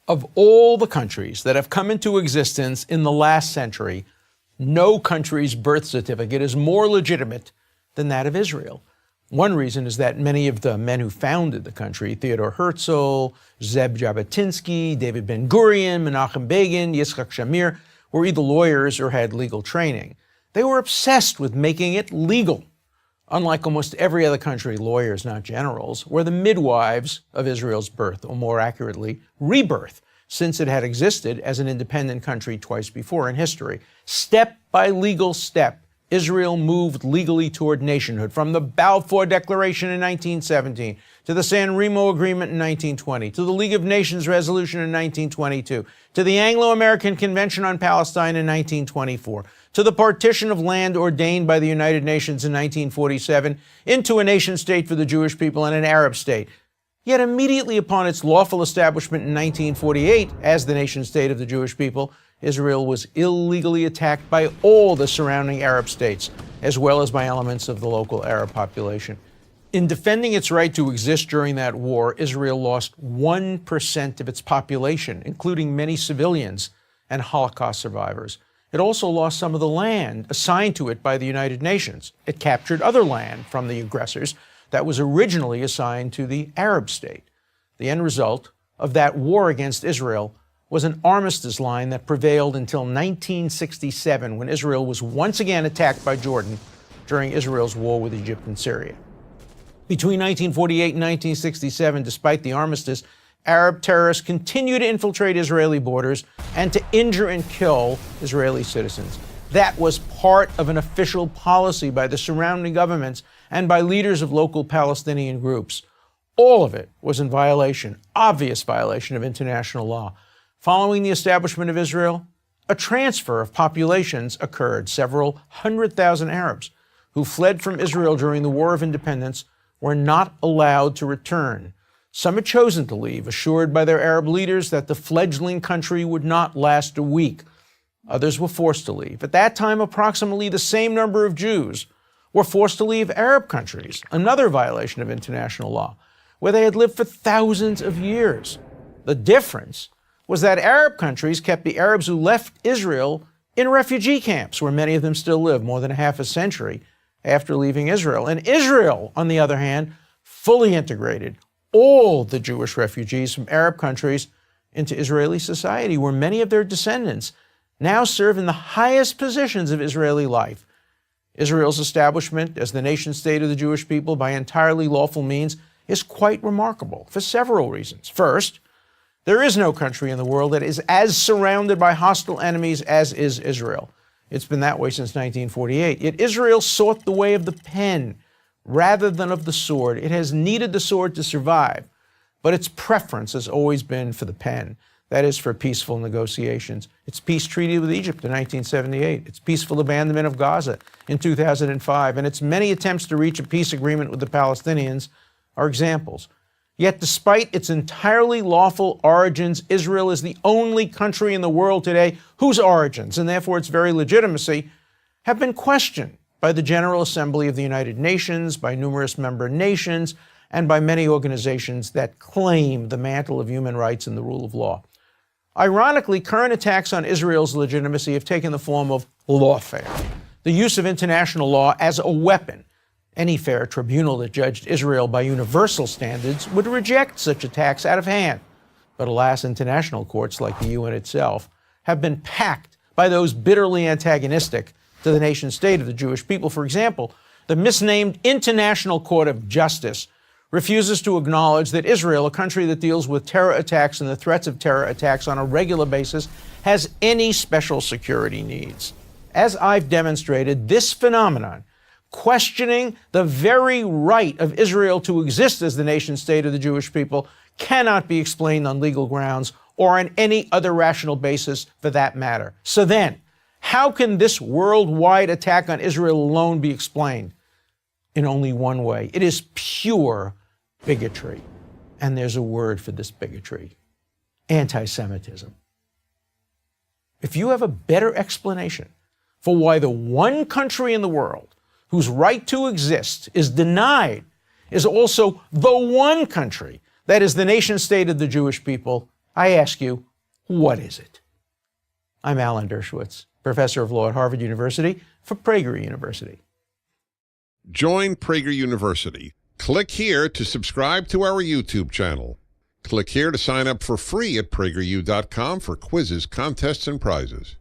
Of all the countries that have come into existence in the last century, no country's birth certificate is more legitimate than that of Israel. One reason is that many of the men who founded the country, Theodore Herzl, Zeb Jabotinsky, David Ben-Gurion, Menachem Begin, Yitzhak Shamir, were either lawyers or had legal training. They were obsessed with making it legal. Unlike almost every other country, lawyers, not generals, were the midwives of Israel's birth, or more accurately, rebirth, since it had existed as an independent country twice before in history. Step by legal step, Israel moved legally toward nationhood, from the Balfour Declaration in 1917 to the San Remo Agreement in 1920, to the League of Nations Resolution in 1922, to the Anglo-American Convention on Palestine in 1924, to the partition of land ordained by the United Nations in 1947 into a nation-state for the Jewish people and an Arab state. Yet immediately upon its lawful establishment in 1948 as the nation-state of the Jewish people, Israel was illegally attacked by all the surrounding Arab states, as well as by elements of the local Arab population. In defending its right to exist during that war, Israel lost 1% of its population, including many civilians and Holocaust survivors. It also lost some of the land assigned to it by the United Nations. It captured other land from the aggressors that was originally assigned to the Arab state. The end result of that war against Israel was an armistice line that prevailed until 1967, when Israel was once again attacked by Jordan during Israel's war with Egypt and Syria. Between 1948 and 1967, despite the armistice, Arab terrorists continued to infiltrate Israeli borders and to injure and kill Israeli citizens. That was part of an official policy by the surrounding governments and by leaders of local Palestinian groups. All of it was in violation, obvious violation of international law. Following the establishment of Israel, a transfer of populations occurred. Several 100,000 Arabs who fled from Israel during the War of Independence were not allowed to return. Some had chosen to leave, assured by their Arab leaders that the fledgling country would not last a week. Others were forced to leave. At that time, approximately the same number of Jews were forced to leave Arab countries, another violation of international law, where they had lived for thousands of years. The difference was that Arab countries kept the Arabs who left Israel in refugee camps, where many of them still live more than a half a century after leaving Israel. And Israel, on the other hand, fully integrated all the Jewish refugees from Arab countries into Israeli society, where many of their descendants now serve in the highest positions of Israeli life. Israel's establishment as the nation-state of the Jewish people by entirely lawful means is quite remarkable for several reasons. First, there is no country in the world that is as surrounded by hostile enemies as is Israel. It's been that way since 1948. Yet Israel sought the way of the pen rather than of the sword. It has needed the sword to survive, but its preference has always been for the pen. That is, for peaceful negotiations. Its peace treaty with Egypt in 1978, its peaceful abandonment of Gaza in 2005, and its many attempts to reach a peace agreement with the Palestinians are examples. Yet despite its entirely lawful origins, Israel is the only country in the world today whose origins, and therefore its very legitimacy, have been questioned by the General Assembly of the United Nations, by numerous member nations, and by many organizations that claim the mantle of human rights and the rule of law. Ironically, current attacks on Israel's legitimacy have taken the form of lawfare, the use of international law as a weapon. Any fair tribunal that judged Israel by universal standards would reject such attacks out of hand. But alas, international courts, like the UN itself, have been packed by those bitterly antagonistic to the nation-state of the Jewish people. For example, the misnamed International Court of Justice refuses to acknowledge that Israel, a country that deals with terror attacks and the threats of terror attacks on a regular basis, has any special security needs. As I've demonstrated, this phenomenon, questioning the very right of Israel to exist as the nation-state of the Jewish people, cannot be explained on legal grounds or on any other rational basis for that matter. So then, how can this worldwide attack on Israel alone be explained? In only one way. It is pure bigotry. And there's a word for this bigotry: anti-Semitism. If you have a better explanation for why the one country in the world whose right to exist is denied is also the one country that is the nation-state of the Jewish people, I ask you, what is it? I'm Alan Dershowitz, professor of law at Harvard University for PragerU University. Join PragerU University. Click here to subscribe to our YouTube channel. Click here to sign up for free at PragerU.com for quizzes, contests, and prizes.